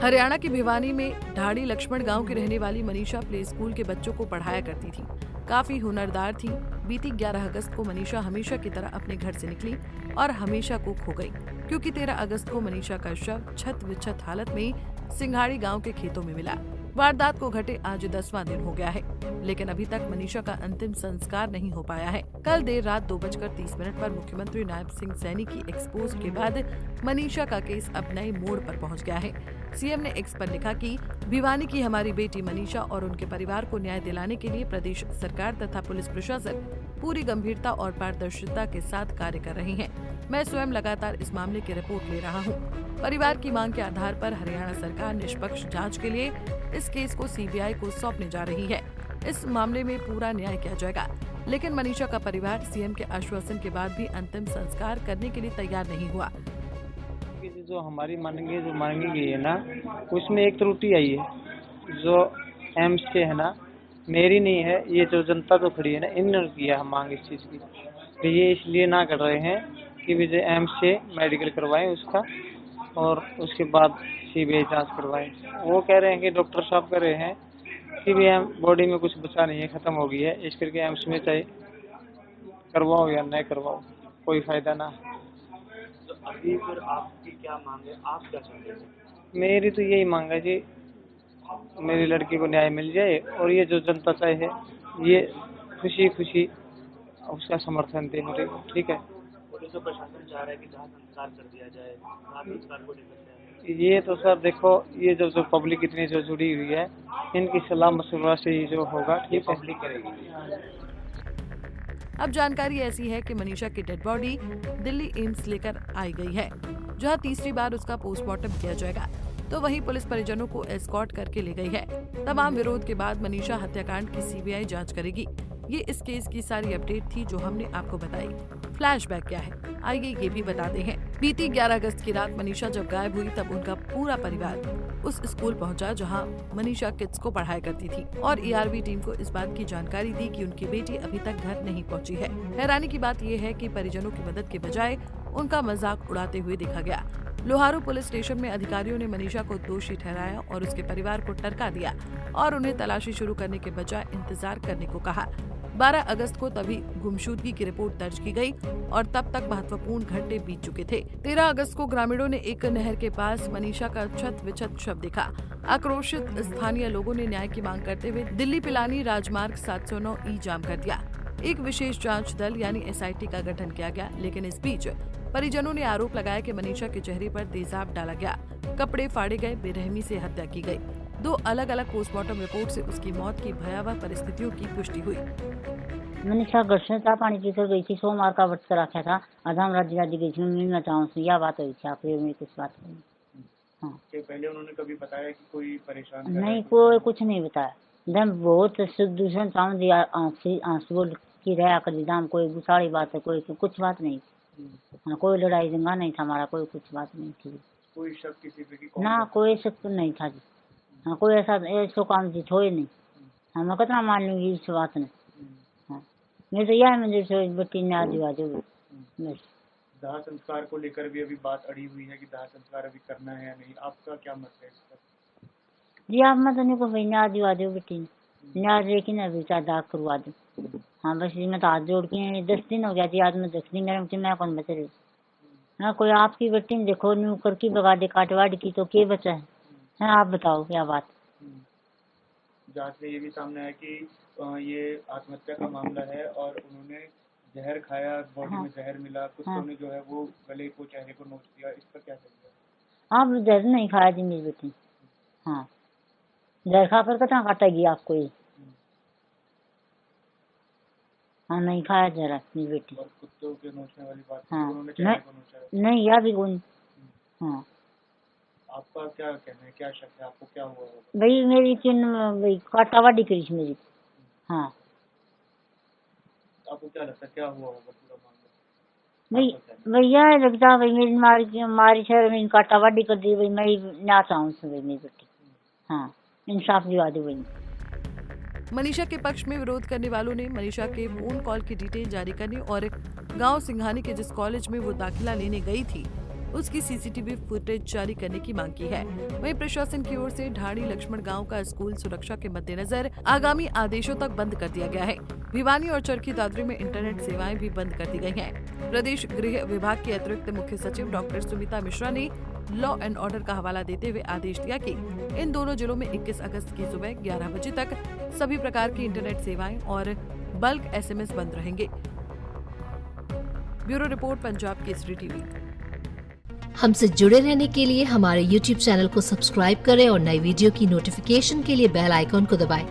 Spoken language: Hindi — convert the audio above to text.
हरियाणा के भिवानी में ढाड़ी लक्ष्मण गांव की रहने वाली मनीषा प्ले स्कूल के बच्चों को पढ़ाया करती थी। काफी हुनरदार थी। बीती 11 अगस्त को मनीषा हमेशा की तरह अपने घर से निकली और हमेशा को खो गई, क्योंकि 13 अगस्त को मनीषा का शव छत विच्छत हालत में सिंघाड़ी गांव के खेतों में मिला। वारदात को घटे आज 10वां दिन हो गया है, लेकिन अभी तक मनीषा का अंतिम संस्कार नहीं हो पाया है। कल देर रात 2:30 पर मुख्यमंत्री नायब सिंह सैनी की एक्सपोज के बाद मनीषा का केस अब नए मोड़ पर पहुंच गया है। सीएम ने एक्स पर लिखा कि भिवानी की हमारी बेटी मनीषा और उनके परिवार को न्याय दिलाने के लिए प्रदेश सरकार तथा पुलिस प्रशासन पूरी गंभीरता और पारदर्शिता के साथ कार्य कर रही है। मैं स्वयं लगातार इस मामले की रिपोर्ट ले रहा हूं। परिवार की मांग के आधार पर हरियाणा सरकार निष्पक्ष जांच के लिए इस केस को सीबीआई को सौंपने जा रही है। इस मामले में पूरा न्याय किया जाएगा, लेकिन मनीषा का परिवार सीएम के आश्वासन के बाद भी अंतिम संस्कार करने के लिए तैयार नहीं हुआ। जो हमारी मांगी गई है ना, उसमें एक त्रुटि आई है। जो एम्स के है ना, मेरी नहीं है, ये जो जनता तो खड़ी है ना, इन्होंने किया है मांग इस चीज़ की। तो ये इसलिए ना कर रहे हैं कि विजय एम्स से मेडिकल करवाएं उसका और उसके बाद सीबीआई जांच करवाएं। वो कह रहे हैं कि डॉक्टर साहब कह रहे हैं कि भी बॉडी में कुछ बचा नहीं है, खत्म हो गई है, इस करके एम्स में चाहे करवाओ या नहीं करवाओ, कोई फायदा ना। तो अभी फिर आपकी क्या मांग है, आप क्या चाहते हैं? मेरी तो यही मांग है जी, मेरी लड़की को न्याय मिल जाए और ये जो जनता चाहे ये खुशी खुशी उसका समर्थन दे मेरे को, ठीक है। पुलिस और प्रशासन चाह रहा है कि दाह संस्कार कर दिया जाए, दाह संस्कार को लेकर ये तो सर देखो, ये जो पब्लिक इतनी जो जुड़ी हुई है, इनकी सलाह मशवरा से ही जो होगा, ठीक है। पब्लिक करेगी। अब जानकारी ऐसी है कि मनीषा की डेड बॉडी दिल्ली एम्स लेकर आई गई है, जहां तीसरी बार उसका पोस्टमार्टम किया जाएगा। तो वहीं पुलिस परिजनों को एस्कॉर्ट करके ले गई है। तमाम विरोध के बाद मनीषा हत्याकांड की सीबीआई जांच करेगी। ये इस केस की सारी अपडेट थी जो हमने आपको बताई। फ्लैशबैक क्या है, आइए ये भी बताते हैं। बीती 11 अगस्त की रात मनीषा जब गायब हुई तब उनका पूरा परिवार उस स्कूल पहुंचा जहां मनीषा किड्स को पढ़ाया करती थी और ईआरबी टीम को इस बात की जानकारी दी कि उनकी बेटी अभी तक घर नहीं पहुंची है। हैरानी की बात यह है कि परिजनों की मदद के बजाय उनका मजाक उड़ाते हुए देखा गया। लोहारू पुलिस स्टेशन में अधिकारियों ने मनीषा को दोषी ठहराया और उसके परिवार को टरका दिया और उन्हें तलाशी शुरू करने के बजाय इंतजार करने को कहा। 12 अगस्त को तभी गुमशुदगी की रिपोर्ट दर्ज की गई और तब तक महत्वपूर्ण घंटे बीत चुके थे। 13 अगस्त को ग्रामीणों ने एक नहर के पास मनीषा का छत विच्छत शव देखा। आक्रोशित स्थानीय लोगों ने न्याय की मांग करते हुए दिल्ली पिलानी राजमार्ग 709 ई जाम कर दिया। एक विशेष जांच दल यानी एसआईटी का गठन किया गया, लेकिन इस बीच परिजनों ने आरोप लगाया कि मनीषा के चेहरे पर तेजाब डाला गया, कपड़े फाड़े गए, बेरहमी से हत्या की गई। 2 अलग-अलग पोस्टमार्टम रिपोर्ट से उसकी मौत की भयावह परिस्थितियों की पुष्टि हुई। मनीषा घर से चाय पानी पीकर गई थी, सोमवार का व्रत रखा था, आधाम राज्य गई थी, मिलना चाहूँ यह बात हुई थी। आप में कुछ बात नहीं। हाँ, पहले उन्होंने कभी बताया कि कोई परेशान नहीं, कोई कुछ नहीं बताया। दम बहुत दूसरे चाहूँ दिया, आंसू की रहा कर दाम, कोई गुसाड़ी बात है, कोई कुछ बात नहीं। हाँ, कोई लड़ाई दंगा नहीं था हमारा, कोई कुछ बात नहीं थी। कोई शक किसी पे की ना, कोई शक तो नहीं था जी। हाँ, कोई ऐसा काम जी हो ही नहीं। हाँ, मैं कितना मान लूंगी इस बात ने। हाँ, मैं तो यह मंदिर से बच्ची ने आज बस। दाह संस्कार को लेकर भी अभी बात अड़ी हुई है कि दाह संस्कार अभी करना है या नहीं, आपका क्या मत है इस पर? जी, आप मत नहीं को भाई न्याज दिवा दो बेटी ने, न्याज लेकिन अभी चाहे दाग करवा दो। हाँ, बस मैं तो हाथ जोड़ के 10 दिन हो गया जी, आज मैं 10 दिन गरम थी, मैं कौन बच रही। हाँ, कोई आपकी बेटी ने देखो न्यू करके बगा दे काटवाड़ की तो के बचा है। हाँ, आप बताओ क्या बात। जांच में ये भी सामने आया कि ये आत्महत्या का मामला है और उन्होंने जहर खाया, बॉडी में जहर मिला, कुत्तों ने जो है वो गले को, चेहरे को नोच दिया, इस पर क्या करेंगे? आप जहर नहीं खाया जी मेरी बेटी। हाँ, जहर खाकर कितना काटेगी आपको ये। हाँ, नहीं खाया जरा मेरी बेटी। और कुत्तों के नोचने वाली बात, हाँ, उन्होंने चेहरे को नोचा है। नहीं, यह भी गुण। हाँ, आपका क्या कहना है, क्या शक है, आपको क्या हुआ होगा? भाई मेरी भाई काटावाड़ी करी मेरी। हाँ, आपको क्या लगता है क्या हुआ होगा पूरा भाई मामला? भैया लगता भाई मेरी मारी शहर में काटावाड़ी कर दी भाई, मैं ना चाहूँ भाई मेरी बेटी। हाँ, इंसाफ दिवा दो भाई। मनीषा के पक्ष में विरोध करने वालों ने मनीषा के फोन कॉल की डिटेल जारी करने और गांव सिंघानी के जिस कॉलेज में वो दाखिला लेने गई थी उसकी सीसीटीवी फुटेज जारी करने की मांग की है। वहीं प्रशासन की ओर से ढाणी लक्ष्मण गांव का स्कूल सुरक्षा के मद्देनजर आगामी आदेशों तक बंद कर दिया गया है। भिवानी और चरखी दादरी में इंटरनेट सेवाएं भी बंद कर दी गई हैं। प्रदेश गृह विभाग के अतिरिक्त मुख्य सचिव डॉक्टर सुमिता मिश्रा ने लॉ एंड ऑर्डर का हवाला देते हुए आदेश दिया कि इन दोनों जिलों में 21 अगस्त की सुबह 11 बजे तक सभी प्रकार की इंटरनेट सेवाएं और बल्क SMS बंद रहेंगे। Bureau report, Punjab Kesari TV. हमसे जुड़े रहने के लिए हमारे YouTube चैनल को सब्सक्राइब करें और नई वीडियो की नोटिफिकेशन के लिए बेल आइकॉन को दबाएं।